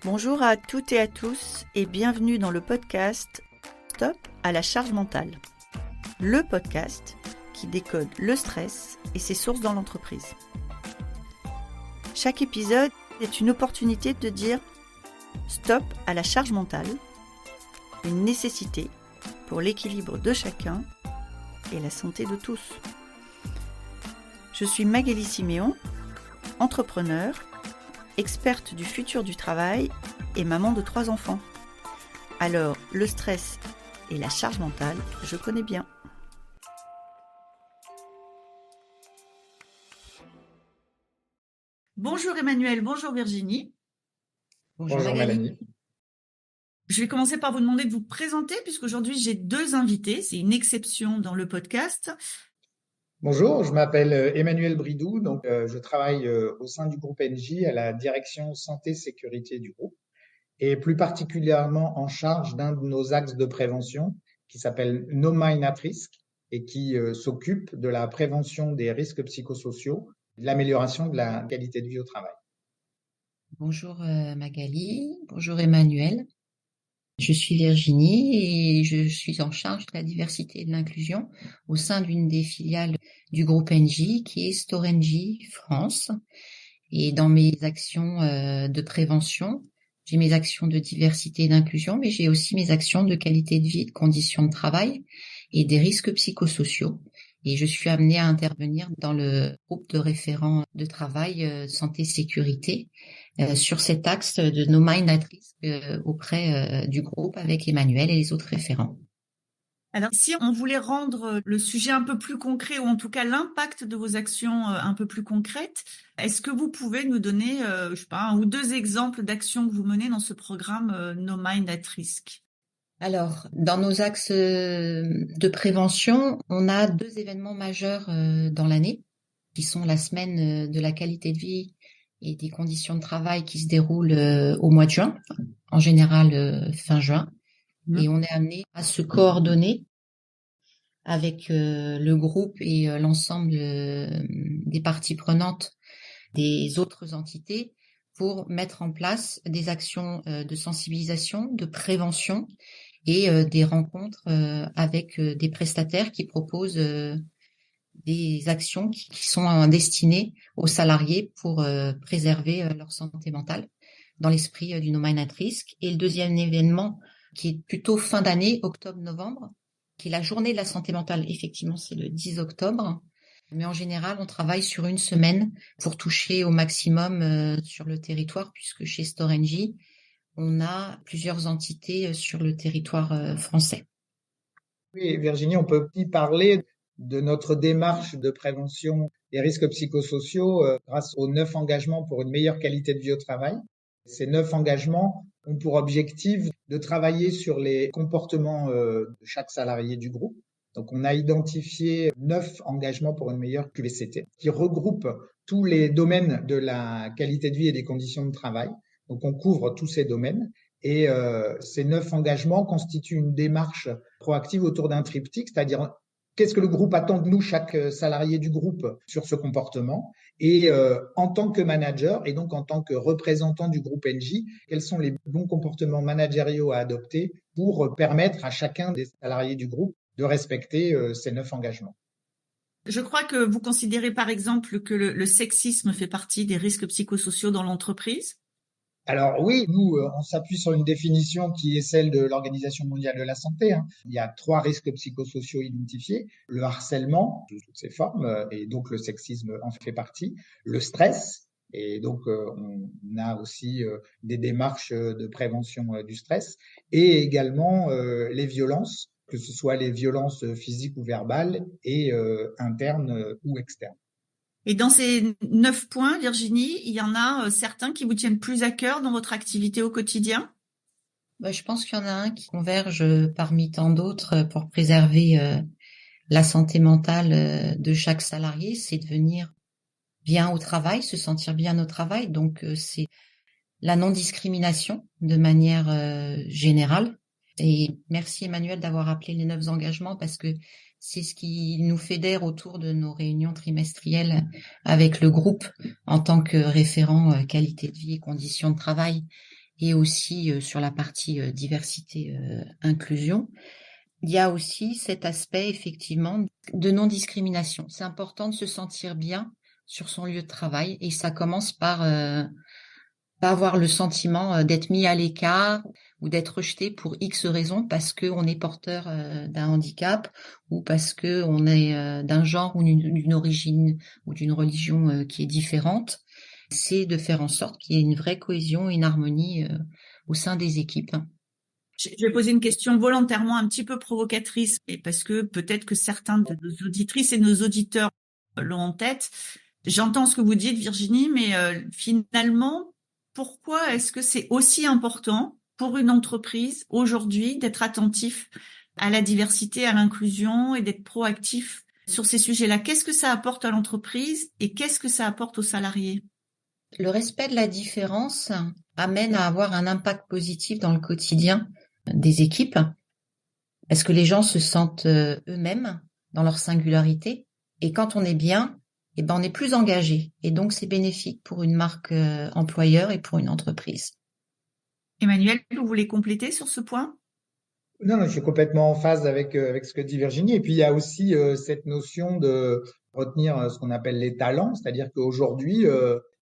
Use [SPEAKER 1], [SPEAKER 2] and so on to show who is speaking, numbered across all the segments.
[SPEAKER 1] Bonjour à toutes et à tous et bienvenue dans le podcast Stop à la charge mentale. Le podcast qui décode le stress et ses sources dans l'entreprise. Chaque épisode est une opportunité de dire stop à la charge mentale, une nécessité pour l'équilibre de chacun et la santé de tous. Je suis Magali Siméon, entrepreneur, experte du futur du travail et maman de 3 enfants. Alors, le stress et la charge mentale, je connais bien. Bonjour Emmanuel, bonjour Virginie.
[SPEAKER 2] Bonjour Mélanie.
[SPEAKER 1] Je vais commencer par vous demander de vous présenter puisqu'aujourd'hui j'ai 2 invités, c'est une exception dans le podcast.
[SPEAKER 2] Bonjour, je m'appelle Emmanuel Bridou, je travaille au sein du groupe NJ à la direction santé-sécurité du groupe et plus particulièrement en charge d'un de nos axes de prévention qui s'appelle No Mind at Risk et qui s'occupe de la prévention des risques psychosociaux, de l'amélioration de la qualité de vie au travail.
[SPEAKER 3] Bonjour Magali, bonjour Emmanuel. Je suis Virginie et je suis en charge de la diversité et de l'inclusion au sein d'une des filiales du groupe NJ qui est StoreNJ France. Et dans mes actions de prévention, j'ai mes actions de diversité et d'inclusion, mais j'ai aussi mes actions de qualité de vie, de conditions de travail et des risques psychosociaux. Et je suis amenée à intervenir dans le groupe de référents de travail santé-sécurité sur cet axe de No Mind at Risk auprès du groupe avec Emmanuel et les autres référents.
[SPEAKER 1] Alors, si on voulait rendre le sujet un peu plus concret, ou en tout cas l'impact de vos actions un peu plus concrètes, est-ce que vous pouvez nous donner, 1 ou 2 exemples d'actions que vous menez dans ce programme No Mind at Risk ?
[SPEAKER 3] Alors, dans nos axes de prévention, on a 2 événements majeurs dans l'année, qui sont la semaine de la qualité de vie et des conditions de travail qui se déroulent au mois de juin, en général fin juin. Et on est amené à se coordonner avec le groupe et l'ensemble des parties prenantes des autres entités pour mettre en place des actions de sensibilisation, de prévention et des rencontres avec des prestataires qui proposent des actions qui sont destinées aux salariés pour préserver leur santé mentale dans l'esprit du No Mind at Risk. Et le deuxième événement qui est plutôt fin d'année, octobre-novembre, qui est la journée de la santé mentale. Effectivement, c'est le 10 octobre. Mais en général, on travaille sur une semaine pour toucher au maximum sur le territoire, puisque chez StoreNJ, on a plusieurs entités sur le territoire français.
[SPEAKER 2] Oui, Virginie, on peut y parler de notre démarche de prévention des risques psychosociaux grâce aux 9 engagements pour une meilleure qualité de vie au travail. Ces 9 engagements ont pour objectif de travailler sur les comportements de chaque salarié du groupe. Donc, on a identifié 9 engagements pour une meilleure QVCT qui regroupent tous les domaines de la qualité de vie et des conditions de travail. Donc, on couvre tous ces domaines. Et ces 9 engagements constituent une démarche proactive autour d'un triptyque, c'est-à-dire qu'est-ce que le groupe attend de nous, chaque salarié du groupe, sur ce comportement. Et en tant que manager et donc en tant que représentant du groupe NJ, quels sont les bons comportements managériaux à adopter pour permettre à chacun des salariés du groupe de respecter ces 9 engagements.
[SPEAKER 1] Je crois que vous considérez par exemple que le sexisme fait partie des risques psychosociaux dans l'entreprise.
[SPEAKER 2] Alors oui, nous, on s'appuie sur une définition qui est celle de l'Organisation mondiale de la santé. Il y a 3 risques psychosociaux identifiés. Le harcèlement, sous toutes ses formes, et donc le sexisme en fait partie. Le stress, et donc on a aussi des démarches de prévention du stress. Et également les violences, que ce soit les violences physiques ou verbales, et internes ou externes.
[SPEAKER 1] Et dans ces 9 points, Virginie, il y en a certains qui vous tiennent plus à cœur dans votre activité au quotidien ?
[SPEAKER 3] Je pense qu'il y en a un qui converge parmi tant d'autres pour préserver la santé mentale de chaque salarié, c'est de venir bien au travail, se sentir bien au travail. Donc, c'est la non-discrimination de manière générale. Et merci Emmanuel d'avoir appelé les 9 engagements parce que c'est ce qui nous fédère autour de nos réunions trimestrielles avec le groupe en tant que référent qualité de vie et conditions de travail. et aussi sur la partie diversité, inclusion. Il y a aussi cet aspect effectivement de non-discrimination. C'est important de se sentir bien sur son lieu de travail et ça commence par pas avoir le sentiment d'être mis à l'écart ou d'être rejeté pour X raisons parce qu'on est porteur d'un handicap ou parce qu'on est d'un genre ou d'une origine ou d'une religion qui est différente. C'est de faire en sorte qu'il y ait une vraie cohésion, une harmonie au sein des équipes.
[SPEAKER 1] Je vais poser une question volontairement un petit peu provocatrice, et parce que peut-être que certains de nos auditrices et nos auditeurs l'ont en tête. J'entends ce que vous dites, Virginie, mais finalement, pourquoi est-ce que c'est aussi important pour une entreprise aujourd'hui d'être attentif à la diversité, à l'inclusion et d'être proactif sur ces sujets-là? Qu'est-ce que ça apporte à l'entreprise et qu'est-ce que ça apporte aux salariés?
[SPEAKER 3] Le respect de la différence amène à avoir un impact positif dans le quotidien des équipes, parce que les gens se sentent eux-mêmes dans leur singularité. Et quand on est bien, eh ben on est plus engagé. Et donc, c'est bénéfique pour une marque employeur et pour une entreprise.
[SPEAKER 1] Emmanuel, vous voulez compléter sur ce point?
[SPEAKER 2] Non, je suis complètement en phase avec ce que dit Virginie. Et puis, il y a aussi cette notion de retenir ce qu'on appelle les talents, c'est-à-dire qu'aujourd'hui,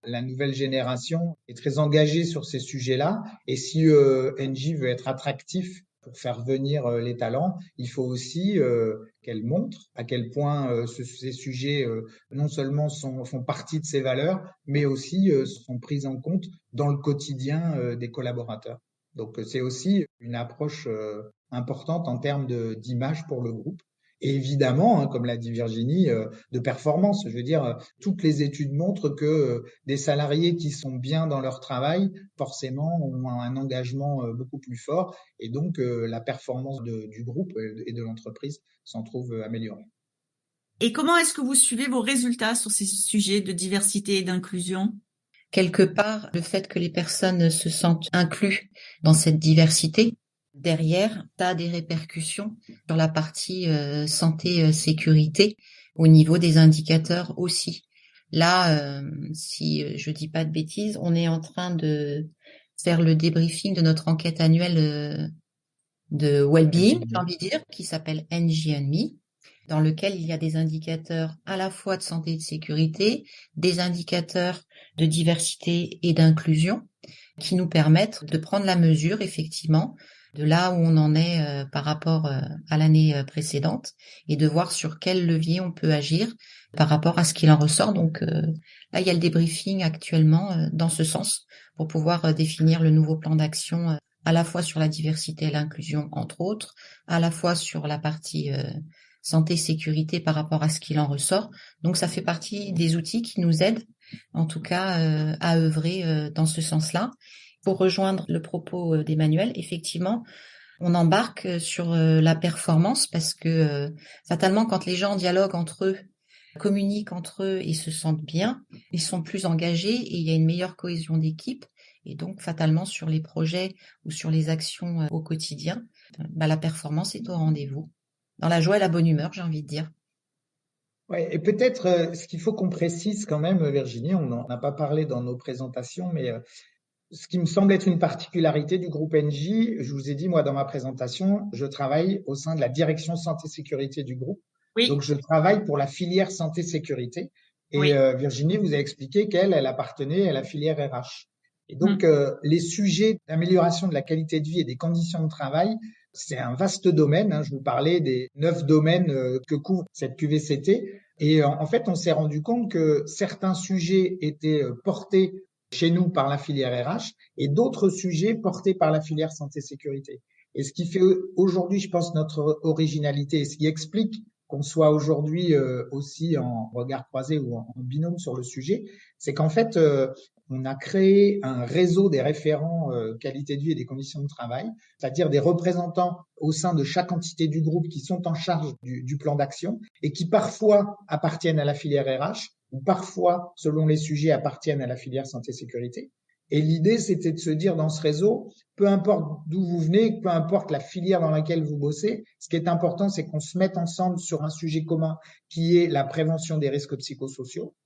[SPEAKER 2] la nouvelle génération est très engagée sur ces sujets-là. Et si Engie veut être attractif pour faire venir les talents, il faut aussi qu'elle montre à quel point ces sujets non seulement font partie de ses valeurs, mais aussi sont pris en compte dans le quotidien des collaborateurs. Donc, c'est aussi une approche importante en termes d'image pour le groupe. Et évidemment, hein, comme l'a dit Virginie, de performance. Je veux dire, toutes les études montrent que des salariés qui sont bien dans leur travail, forcément, ont un engagement beaucoup plus fort. Et donc, la performance du groupe et de l'entreprise s'en trouve améliorée.
[SPEAKER 1] Et comment est-ce que vous suivez vos résultats sur ces sujets de diversité et d'inclusion?
[SPEAKER 3] Quelque part, le fait que les personnes se sentent inclus dans cette diversité, derrière, ça a des répercussions sur la partie santé, sécurité, au niveau des indicateurs aussi. Là, si je dis pas de bêtises, on est en train de faire le débriefing de notre enquête annuelle de well-being, j'ai envie de dire, qui s'appelle NG&Me, dans lequel il y a des indicateurs à la fois de santé et de sécurité, des indicateurs de diversité et d'inclusion, qui nous permettent de prendre la mesure, effectivement, de là où on en est par rapport à l'année précédente et de voir sur quel levier on peut agir par rapport à ce qu'il en ressort. Donc là, il y a le débriefing actuellement dans ce sens pour pouvoir définir le nouveau plan d'action à la fois sur la diversité et l'inclusion, entre autres, à la fois sur la partie santé, sécurité par rapport à ce qu'il en ressort. Donc ça fait partie des outils qui nous aident, en tout cas, à œuvrer dans ce sens-là. Pour rejoindre le propos d'Emmanuel, effectivement, on embarque sur la performance parce que fatalement, quand les gens dialoguent entre eux, communiquent entre eux et se sentent bien, ils sont plus engagés et il y a une meilleure cohésion d'équipe. Et donc, fatalement, sur les projets ou sur les actions au quotidien, la performance est au rendez-vous. Dans la joie et la bonne humeur, j'ai envie de dire.
[SPEAKER 2] Ouais, et peut-être ce qu'il faut qu'on précise quand même, Virginie, on n'en a pas parlé dans nos présentations, mais ce qui me semble être une particularité du groupe Engie, je vous ai dit, moi, dans ma présentation, je travaille au sein de la direction santé-sécurité du groupe.
[SPEAKER 1] Oui.
[SPEAKER 2] Donc, je travaille pour la filière santé-sécurité. Et
[SPEAKER 1] Oui.
[SPEAKER 2] Virginie vous a expliqué elle appartenait à la filière RH. Et donc, les sujets d'amélioration de la qualité de vie et des conditions de travail, c'est un vaste domaine. Hein. Je vous parlais des 9 domaines que couvre cette QVCT. Et en fait, on s'est rendu compte que certains sujets étaient portés chez nous par la filière RH et d'autres sujets portés par la filière santé-sécurité. Et ce qui fait aujourd'hui, je pense, notre originalité et ce qui explique qu'on soit aujourd'hui aussi en regard croisé ou en binôme sur le sujet, c'est qu'en fait, on a créé un réseau des référents qualité de vie et des conditions de travail, c'est-à-dire des représentants au sein de chaque entité du groupe qui sont en charge du plan d'action et qui parfois appartiennent à la filière RH ou parfois, selon les sujets, appartiennent à la filière santé-sécurité. Et l'idée, c'était de se dire dans ce réseau, peu importe d'où vous venez, peu importe la filière dans laquelle vous bossez, ce qui est important, c'est qu'on se mette ensemble sur un sujet commun qui est la prévention des risques psychosociaux.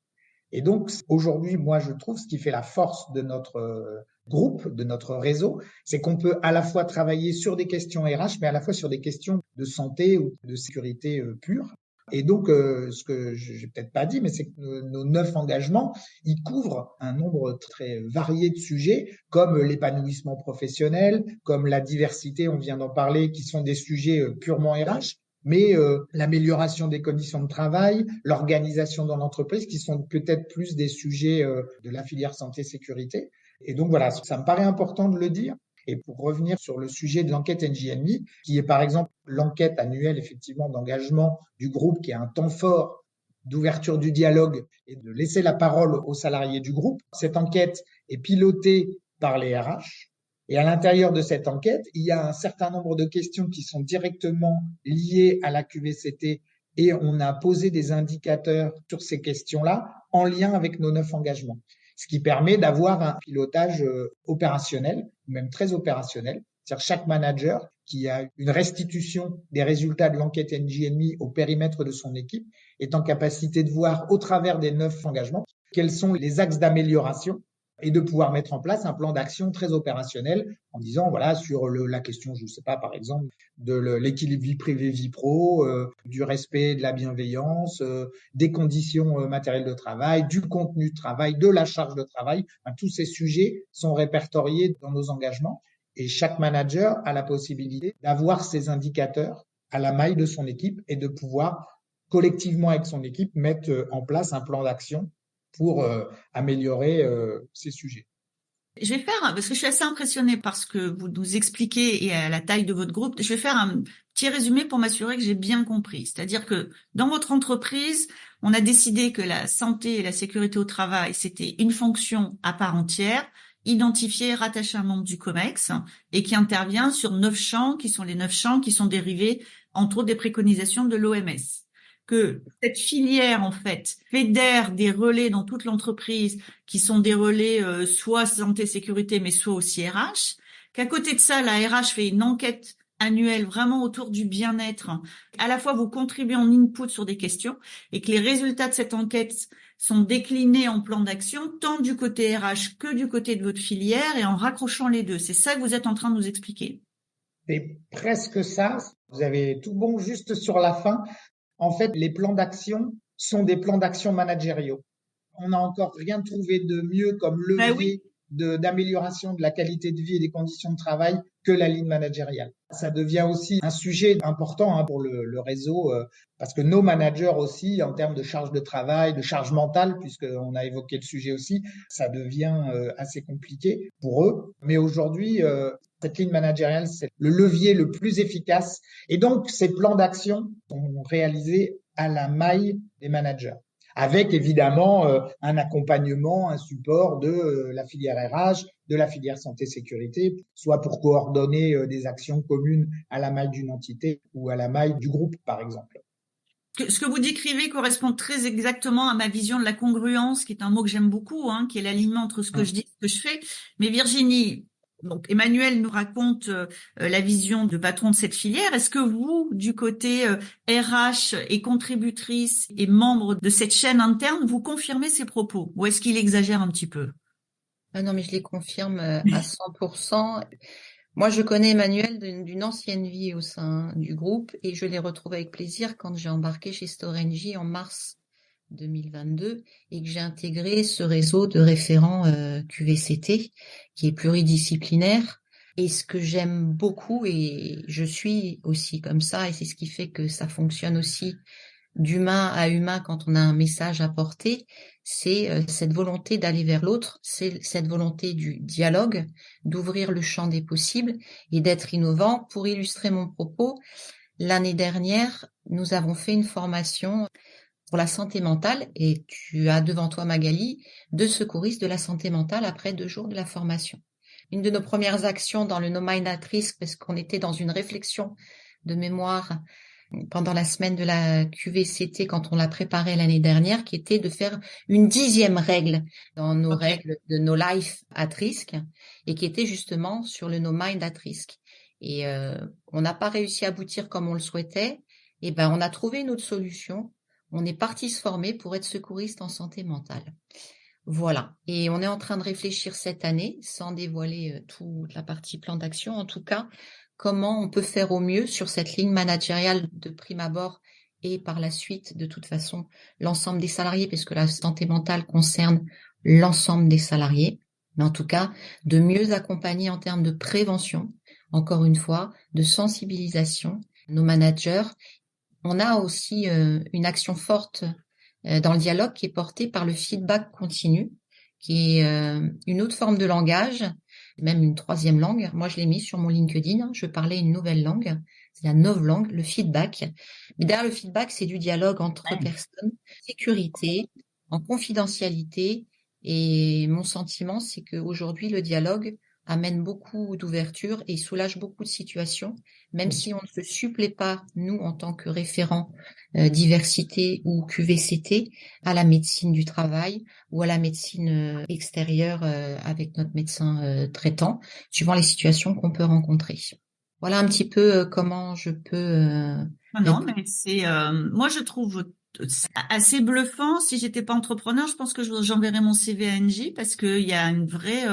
[SPEAKER 2] Et donc, aujourd'hui, moi, je trouve ce qui fait la force de notre groupe, de notre réseau, c'est qu'on peut à la fois travailler sur des questions RH, mais à la fois sur des questions de santé ou de sécurité pure. Et donc, ce que j'ai peut-être pas dit, mais c'est que nos 9 engagements, ils couvrent un nombre très varié de sujets, comme l'épanouissement professionnel, comme la diversité, on vient d'en parler, qui sont des sujets purement RH, mais l'amélioration des conditions de travail, l'organisation dans l'entreprise, qui sont peut-être plus des sujets de la filière santé-sécurité. Et donc voilà, ça me paraît important de le dire. Et pour revenir sur le sujet de l'enquête NJMI, qui est par exemple l'enquête annuelle effectivement d'engagement du groupe, qui est un temps fort d'ouverture du dialogue et de laisser la parole aux salariés du groupe. Cette enquête est pilotée par les RH. Et à l'intérieur de cette enquête, il y a un certain nombre de questions qui sont directement liées à la QVCT et on a posé des indicateurs sur ces questions-là en lien avec nos 9 engagements. Ce qui permet d'avoir un pilotage opérationnel, même très opérationnel. C'est-à-dire chaque manager qui a une restitution des résultats de l'enquête NJMI au périmètre de son équipe est en capacité de voir au travers des 9 engagements quels sont les axes d'amélioration et de pouvoir mettre en place un plan d'action très opérationnel en disant, voilà, sur la question, je ne sais pas, par exemple, de l'équilibre vie privée, vie pro, du respect, de la bienveillance, des conditions matérielles de travail, du contenu de travail, de la charge de travail. Enfin, tous ces sujets sont répertoriés dans nos engagements et chaque manager a la possibilité d'avoir ces indicateurs à la maille de son équipe et de pouvoir collectivement avec son équipe mettre en place un plan d'action pour améliorer ces sujets.
[SPEAKER 1] Je vais faire, parce que je suis assez impressionnée par ce que vous nous expliquez et à la taille de votre groupe, je vais faire un petit résumé pour m'assurer que j'ai bien compris. C'est-à-dire que dans votre entreprise, on a décidé que la santé et la sécurité au travail, c'était une fonction à part entière, identifiée, rattachée à un membre du COMEX, et qui intervient sur 9 champs, qui sont les 9 champs qui sont dérivés, entre autres, des préconisations de l'OMS. Que cette filière, en fait, fédère des relais dans toute l'entreprise qui sont des relais soit santé, sécurité, mais soit aussi RH, qu'à côté de ça, la RH fait une enquête annuelle vraiment autour du bien-être. À la fois, vous contribuez en input sur des questions et que les résultats de cette enquête sont déclinés en plan d'action, tant du côté RH que du côté de votre filière et en raccrochant les deux. C'est ça que vous êtes en train de nous expliquer.
[SPEAKER 2] C'est presque ça. Vous avez tout bon juste sur la fin. En fait, les plans d'action sont des plans d'action managériaux. On n'a encore rien trouvé de mieux comme levier d'amélioration de la qualité de vie et des conditions de travail que la ligne managériale. Ça devient aussi un sujet important pour le réseau parce que nos managers aussi, en termes de charge de travail, de charge mentale, puisqu'on a évoqué le sujet aussi, ça devient assez compliqué pour eux. Mais aujourd'hui, cette ligne managériale, c'est le levier le plus efficace. Et donc, ces plans d'action sont réalisés à la maille des managers, avec évidemment un accompagnement, un support de la filière RH, de la filière santé-sécurité, soit pour coordonner des actions communes à la maille d'une entité ou à la maille du groupe, par exemple.
[SPEAKER 1] Ce que vous décrivez correspond très exactement à ma vision de la congruence, qui est un mot que j'aime beaucoup, qui est l'alignement entre ce que je dis et ce que je fais. Mais Virginie, donc Emmanuel nous raconte la vision de patron de cette filière. Est-ce que vous, du côté RH et contributrice et membre de cette chaîne interne, vous confirmez ces propos ou est-ce qu'il exagère un petit peu?
[SPEAKER 3] Non, mais je les confirme à 100%. Moi, je connais Emmanuel d'une ancienne vie au sein du groupe et je l'ai retrouvé avec plaisir quand j'ai embarqué chez Storengy en mars 2022 et que j'ai intégré ce réseau de référents QVCT qui est pluridisciplinaire. Et ce que j'aime beaucoup, et je suis aussi comme ça, et c'est ce qui fait que ça fonctionne aussi d'humain à humain quand on a un message à porter, c'est cette volonté d'aller vers l'autre, c'est cette volonté du dialogue, d'ouvrir le champ des possibles et d'être innovant. Pour illustrer mon propos, l'année dernière, nous avons fait une formation pour la santé mentale et tu as devant toi, Magali, 2 secouristes de la santé mentale après 2 jours de la formation. Une de nos premières actions dans le No Mind at Risk, parce qu'on était dans une réflexion de mémoire pendant la semaine de la QVCT quand on l'a préparée l'année dernière, qui était de faire une 10e règle dans nos règles de No Life at Risk et qui était justement sur le No Mind at Risk. Et on n'a pas réussi à aboutir comme on le souhaitait. Et ben on a trouvé une autre solution. On est parti se former pour être secouriste en santé mentale. Voilà. Et on est en train de réfléchir cette année, sans dévoiler toute la partie plan d'action, en tout cas, comment on peut faire au mieux sur cette ligne managériale de prime abord et par la suite, de toute façon, l'ensemble des salariés, parce que la santé mentale concerne l'ensemble des salariés, mais en tout cas, de mieux accompagner en termes de prévention, encore une fois, de sensibilisation, nos managers. On a aussi une action forte dans le dialogue qui est portée par le feedback continu, qui est une autre forme de langage, même une troisième langue. Moi, je l'ai mis sur mon LinkedIn, hein, je parlais une nouvelle langue, c'est la novlangue, le feedback. Mais derrière le feedback, c'est du dialogue entre personnes, sécurité, en confidentialité. Et mon sentiment, c'est qu'aujourd'hui, le dialogue amène beaucoup d'ouverture et soulage beaucoup de situations, même si on ne se supplée pas, nous, en tant que référents diversité ou QVCT, à la médecine du travail ou à la médecine extérieure avec notre médecin traitant, suivant les situations qu'on peut rencontrer. Voilà un petit peu comment je peux...
[SPEAKER 1] Non, mais c'est, moi je trouve assez bluffant. Si j'étais pas entrepreneur, je pense que j'enverrais mon CV à NJ parce qu'il y a une vraie,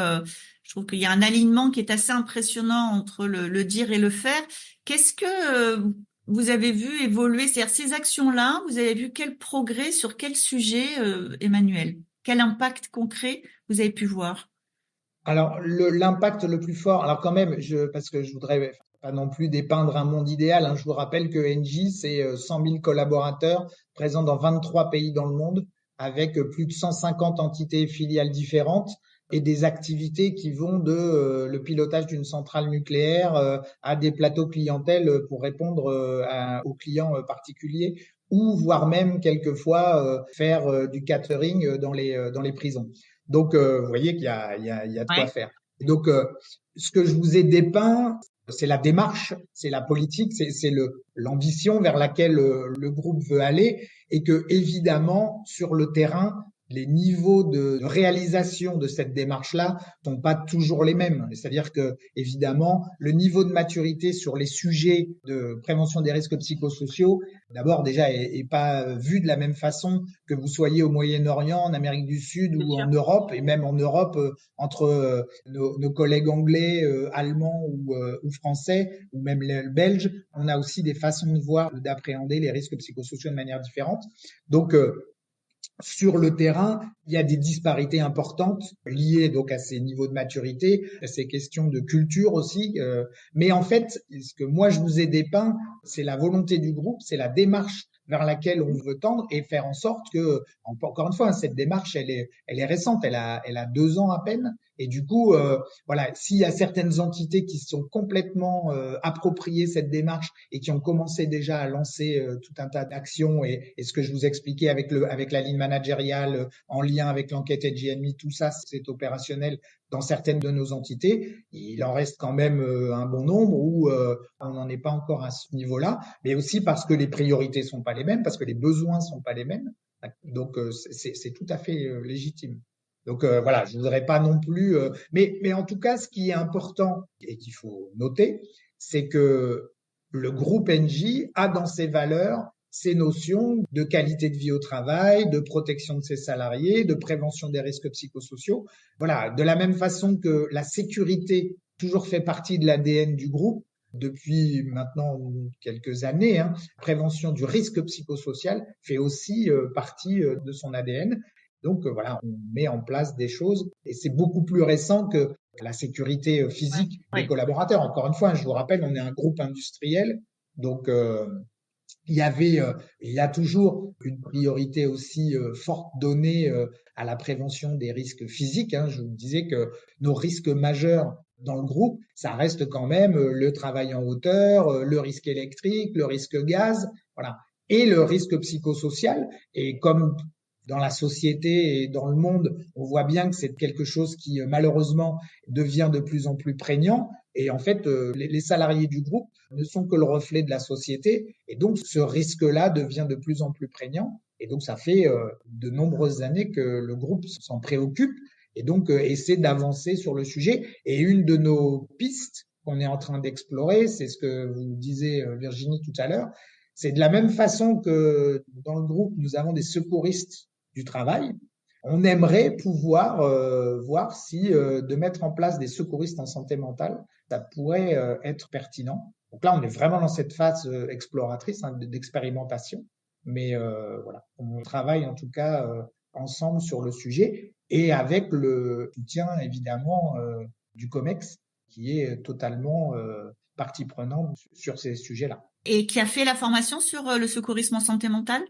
[SPEAKER 1] je trouve qu'il y a un alignement qui est assez impressionnant entre le dire et le faire. Qu'est-ce que vous avez vu évoluer? C'est-à-dire ces actions-là, vous avez vu quel progrès sur quel sujet, Emmanuel? Quel impact concret vous avez pu voir?
[SPEAKER 2] Alors, l'impact le plus fort, alors quand même, parce que je voudrais pas non plus dépeindre un monde idéal, hein, je vous rappelle que NJ, c'est 100 000 collaborateurs présents dans 23 pays dans le monde, avec plus de 150 entités et filiales différentes et des activités qui vont de le pilotage d'une centrale nucléaire à des plateaux clientèle pour répondre aux clients particuliers ou voire même quelquefois faire du catering dans les prisons. Donc, vous voyez qu'il y a, il y a de quoi
[SPEAKER 1] Ouais.
[SPEAKER 2] faire. Donc, ce que je vous ai dépeint, c'est la démarche, c'est la politique, c'est l'ambition vers laquelle le groupe veut aller, et que évidemment sur le terrain, les niveaux de réalisation de cette démarche-là sont pas toujours les mêmes. C'est-à-dire que évidemment, le niveau de maturité sur les sujets de prévention des risques psychosociaux, d'abord déjà est pas vu de la même façon que vous soyez au Moyen-Orient, en Amérique du Sud ou en Europe, et même en Europe entre nos collègues anglais, allemands ou français, ou même les belges, on a aussi des façons de voir, d'appréhender les risques psychosociaux de manière différente. Donc, sur le terrain, il y a des disparités importantes liées donc à ces niveaux de maturité, à ces questions de culture aussi. Mais en fait, ce que moi je vous ai dépeint, c'est la volonté du groupe, c'est la démarche vers laquelle on veut tendre et faire en sorte que, encore une fois, cette démarche, elle est récente, elle a 2 ans à peine. Et du coup, voilà, s'il y a certaines entités qui sont complètement appropriées cette démarche et qui ont commencé déjà à lancer tout un tas d'actions et ce que je vous expliquais avec la ligne managériale en lien avec l'enquête EDGNMI, tout ça, c'est opérationnel dans certaines de nos entités. Il en reste quand même un bon nombre où on n'en est pas encore à ce niveau-là, mais aussi parce que les priorités sont pas les mêmes, parce que les besoins sont pas les mêmes. Donc c'est tout à fait légitime. Donc voilà, je voudrais pas non plus, mais en tout cas, ce qui est important et qu'il faut noter, c'est que le groupe NJ a dans ses valeurs ces notions de qualité de vie au travail, de protection de ses salariés, de prévention des risques psychosociaux. Voilà, de la même façon que la sécurité toujours fait partie de l'ADN du groupe depuis maintenant quelques années, hein, prévention du risque psychosocial fait aussi partie de son ADN. Donc voilà, on met en place des choses et c'est beaucoup plus récent que la sécurité physique des collaborateurs. Encore une fois, je vous rappelle, on est un groupe industriel, donc il y a toujours une priorité aussi forte donnée à la prévention des risques physiques. Hein. Je vous disais que nos risques majeurs dans le groupe, ça reste quand même le travail en hauteur, le risque électrique, le risque gaz, voilà, et le risque psychosocial. Et comme dans la société et dans le monde, on voit bien que c'est quelque chose qui malheureusement devient de plus en plus prégnant. Et en fait, les salariés du groupe ne sont que le reflet de la société. Et donc, ce risque-là devient de plus en plus prégnant. Et donc, ça fait de nombreuses années que le groupe s'en préoccupe et donc essaie d'avancer sur le sujet. Et une de nos pistes qu'on est en train d'explorer, c'est ce que vous disiez Virginie tout à l'heure, C'est de la même façon que dans le groupe, nous avons des secouristes du travail. On aimerait pouvoir voir si de mettre en place des secouristes en santé mentale, ça pourrait être pertinent. Donc là, on est vraiment dans cette phase exploratrice, hein, d'expérimentation. Mais voilà, on travaille en tout cas ensemble sur le sujet et avec le soutien évidemment du COMEX qui est totalement partie prenante sur ces sujets-là.
[SPEAKER 1] Et qui a fait la formation sur le secourisme en santé mentale?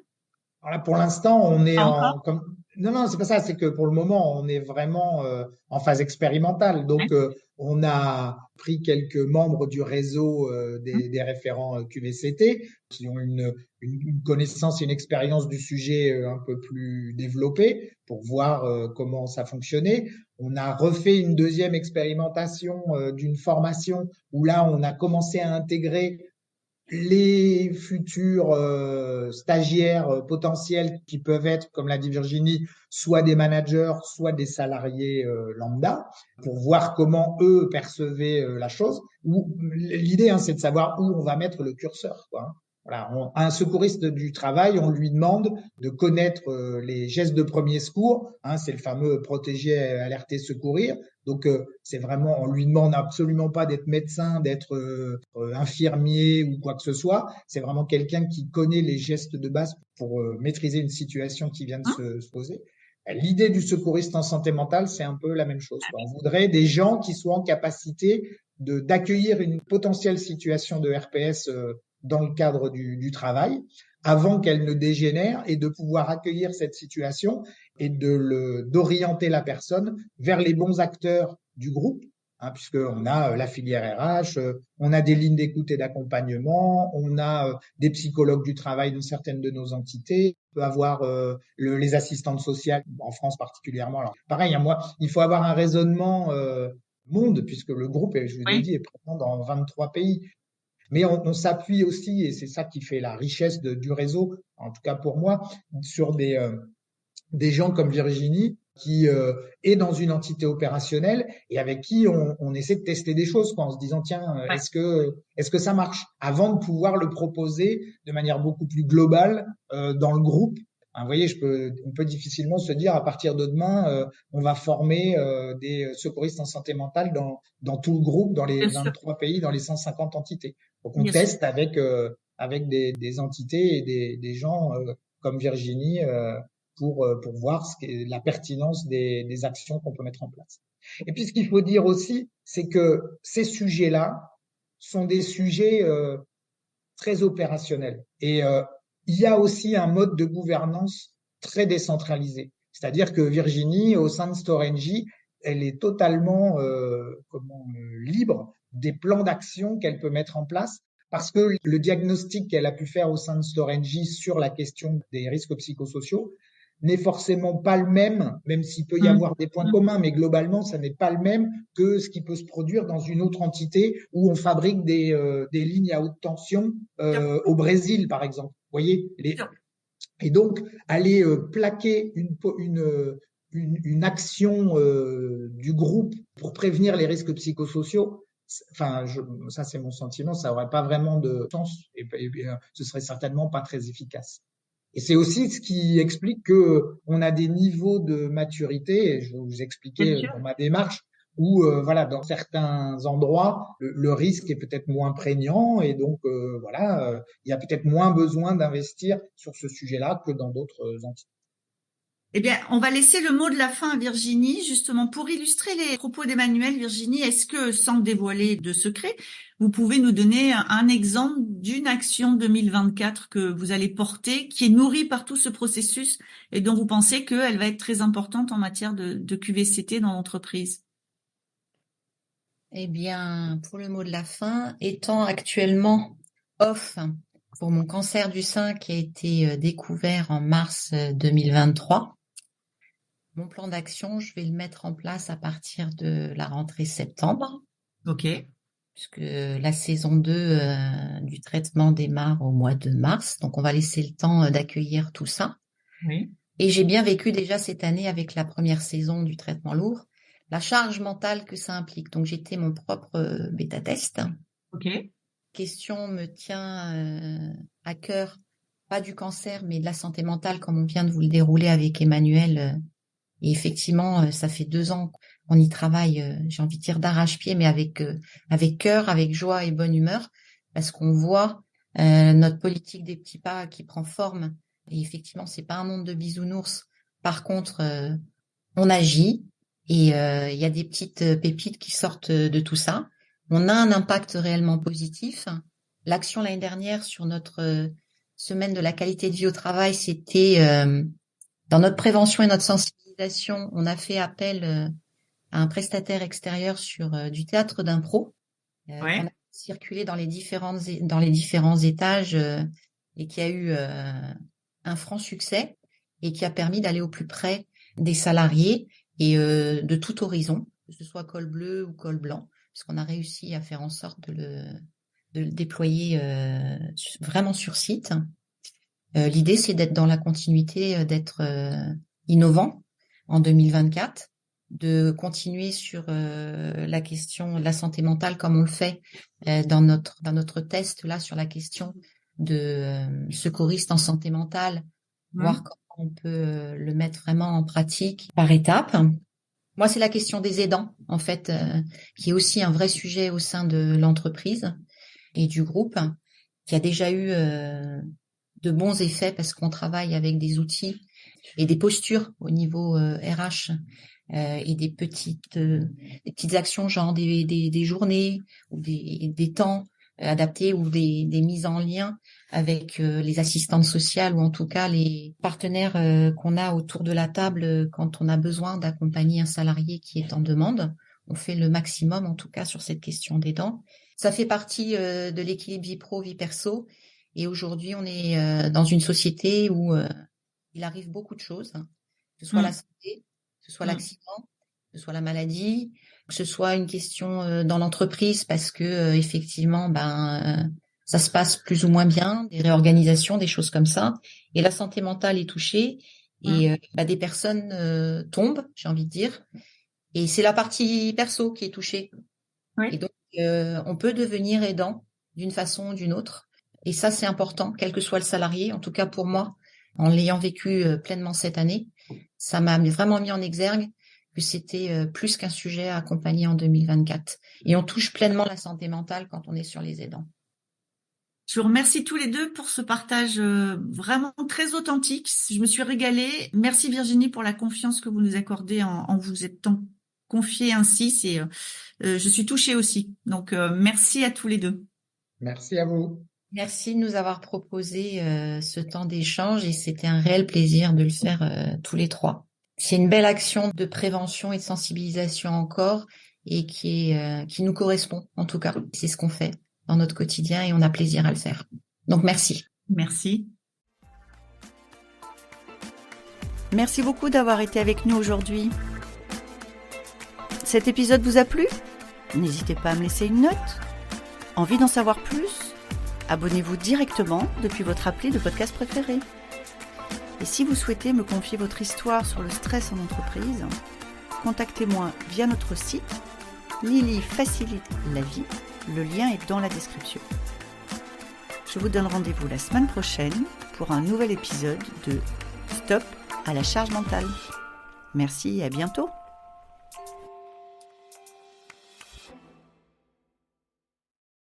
[SPEAKER 2] Alors là, pour l'instant, on est
[SPEAKER 1] Pas encore?
[SPEAKER 2] non, non, c'est pas ça. C'est que pour le moment, on est vraiment en phase expérimentale. Donc, on a pris quelques membres du réseau des référents QVCT qui ont une connaissance et une expérience du sujet un peu plus développée pour voir comment ça fonctionnait. On a refait une deuxième expérimentation d'une formation où là, on a commencé à intégrer les futurs stagiaires potentiels qui peuvent être, comme l'a dit Virginie, soit des managers, soit des salariés lambda, pour voir comment eux percevaient la chose. L'idée, hein, c'est de savoir où on va mettre le curseur, quoi. Voilà, un secouriste du travail, on lui demande de connaître les gestes de premier secours, hein, c'est le fameux protéger, alerter, secourir. Donc c'est vraiment, on lui demande absolument pas d'être médecin, d'être infirmier ou quoi que ce soit. C'est vraiment quelqu'un qui connaît les gestes de base pour maîtriser une situation qui vient de se poser. L'idée du secouriste en santé mentale, c'est un peu la même chose, quoi. On voudrait des gens qui soient en capacité d'accueillir une potentielle situation de RPS dans le cadre du travail avant qu'elle ne dégénère et de pouvoir accueillir cette situation et d'orienter la personne vers les bons acteurs du groupe, hein, puisqu'on a la filière RH, on a des lignes d'écoute et d'accompagnement, on a des psychologues du travail dans certaines de nos entités, on peut avoir les assistantes sociales, en France particulièrement. Alors, pareil, hein, moi, il faut avoir un raisonnement monde, puisque le groupe, je vous l'ai dit, est présent dans 23 pays. Mais on s'appuie aussi, et c'est ça qui fait la richesse du réseau, en tout cas pour moi, sur des gens comme Virginie qui est dans une entité opérationnelle et avec qui on essaie de tester des choses, quoi, en se disant tiens, est-ce que ça marche, avant de pouvoir le proposer de manière beaucoup plus globale dans le groupe. Hein, vous voyez, on peut difficilement se dire à partir de demain, on va former des secouristes en santé mentale dans tout le groupe, dans les 23 pays, dans les 150 entités. Donc on teste avec des entités et des gens comme Virginie pour voir la pertinence des actions qu'on peut mettre en place. Et puis ce qu'il faut dire aussi, c'est que ces sujets-là sont des sujets très opérationnels. Et il y a aussi un mode de gouvernance très décentralisé. C'est-à-dire que Virginie, au sein de Storengy, elle est totalement libre des plans d'action qu'elle peut mettre en place, parce que le diagnostic qu'elle a pu faire au sein de Storengy sur la question des risques psychosociaux n'est forcément pas le même s'il peut y avoir des points communs, mais globalement, ça n'est pas le même que ce qui peut se produire dans une autre entité où on fabrique des lignes à haute tension au Brésil, par exemple. Vous voyez, et donc, aller plaquer une action du groupe pour prévenir les risques psychosociaux, enfin, ça c'est mon sentiment, ça aurait pas vraiment de sens et ce serait certainement pas très efficace. Et c'est aussi ce qui explique que on a des niveaux de maturité, et je vais vous expliquer dans ma démarche, où voilà, dans certains endroits, le risque est peut-être moins prégnant et donc voilà, il y a peut-être moins besoin d'investir sur ce sujet-là que dans d'autres entités.
[SPEAKER 1] Eh bien, on va laisser le mot de la fin à Virginie, justement, pour illustrer les propos d'Emmanuel. Virginie, est-ce que, sans dévoiler de secret, vous pouvez nous donner un exemple d'une action 2024 que vous allez porter, qui est nourrie par tout ce processus et dont vous pensez qu'elle va être très importante en matière de QVCT dans l'entreprise?
[SPEAKER 3] Eh bien, pour le mot de la fin, étant actuellement off pour mon cancer du sein qui a été découvert en mars 2023, mon plan d'action, je vais le mettre en place à partir de la rentrée septembre.
[SPEAKER 1] Ok.
[SPEAKER 3] Puisque la saison 2 du traitement démarre au mois de mars. Donc, on va laisser le temps d'accueillir tout ça.
[SPEAKER 1] Oui.
[SPEAKER 3] Et j'ai bien vécu déjà cette année avec la première saison du traitement lourd, la charge mentale que ça implique. Donc, j'étais mon propre bêta-test.
[SPEAKER 1] Ok.
[SPEAKER 3] question me tient à cœur, pas du cancer, mais de la santé mentale, comme on vient de vous le dérouler avec Emmanuel. Et effectivement, ça fait 2 ans qu'on y travaille, j'ai envie de dire d'arrache-pied, mais avec cœur, avec joie et bonne humeur, parce qu'on voit notre politique des petits pas qui prend forme. Et effectivement, c'est pas un monde de bisounours. Par contre, on agit et il y a des petites pépites qui sortent de tout ça. On a un impact réellement positif. L'action l'année dernière sur notre semaine de la qualité de vie au travail, c'était dans notre prévention et notre sensibilisation, on a fait appel à un prestataire extérieur sur du théâtre d'impro qu'on a circulé dans les différents étages et qui a eu un franc succès et qui a permis d'aller au plus près des salariés et de tout horizon, que ce soit col bleu ou col blanc, puisqu'on a réussi à faire en sorte de le déployer vraiment sur site. L'idée, c'est d'être dans la continuité, d'être innovant en 2024, de continuer sur la question de la santé mentale comme on le fait dans notre test là sur la question de secouriste en santé mentale, voir comment on peut le mettre vraiment en pratique par étapes. Moi, c'est la question des aidants, en fait, qui est aussi un vrai sujet au sein de l'entreprise et du groupe, qui a déjà eu de bons effets parce qu'on travaille avec des outils et des postures au niveau RH et des petites actions genre des journées ou des temps adaptés ou des mises en lien avec les assistantes sociales ou en tout cas les partenaires qu'on a autour de la table quand on a besoin d'accompagner un salarié qui est en demande. On fait le maximum en tout cas sur cette question des dents. Ça fait partie de l'équilibre vie pro, vie perso. Et aujourd'hui, on est dans une société où il arrive beaucoup de choses, que ce soit la santé, que ce soit l'accident, que ce soit la maladie, que ce soit une question dans l'entreprise parce que effectivement, ça se passe plus ou moins bien, des réorganisations, des choses comme ça. Et la santé mentale est touchée et des personnes tombent, j'ai envie de dire. Et c'est la partie perso qui est touchée.
[SPEAKER 1] Oui.
[SPEAKER 3] Et donc, on peut devenir aidant d'une façon ou d'une autre. Et ça, c'est important, quel que soit le salarié. En tout cas, pour moi, en l'ayant vécu pleinement cette année, ça m'a vraiment mis en exergue que c'était plus qu'un sujet à accompagner en 2024. Et on touche pleinement la santé mentale quand on est sur les aidants.
[SPEAKER 1] Je vous remercie tous les deux pour ce partage vraiment très authentique. Je me suis régalée. Merci Virginie pour la confiance que vous nous accordez en vous étant confiée ainsi. Je suis touchée aussi. Donc, merci à tous les deux.
[SPEAKER 2] Merci à vous.
[SPEAKER 3] Merci de nous avoir proposé ce temps d'échange et c'était un réel plaisir de le faire tous les trois. C'est une belle action de prévention et de sensibilisation encore et qui nous correspond en tout cas. C'est ce qu'on fait dans notre quotidien et on a plaisir à le faire. Donc merci.
[SPEAKER 1] Merci. Merci beaucoup d'avoir été avec nous aujourd'hui. Cet épisode vous a plu ? N'hésitez pas à me laisser une note. Envie d'en savoir plus ? Abonnez-vous directement depuis votre appli de podcast préféré. Et si vous souhaitez me confier votre histoire sur le stress en entreprise, contactez-moi via notre site Lily facilite la vie. Le lien est dans la description. Je vous donne rendez-vous la semaine prochaine pour un nouvel épisode de Stop à la charge mentale. Merci et à bientôt.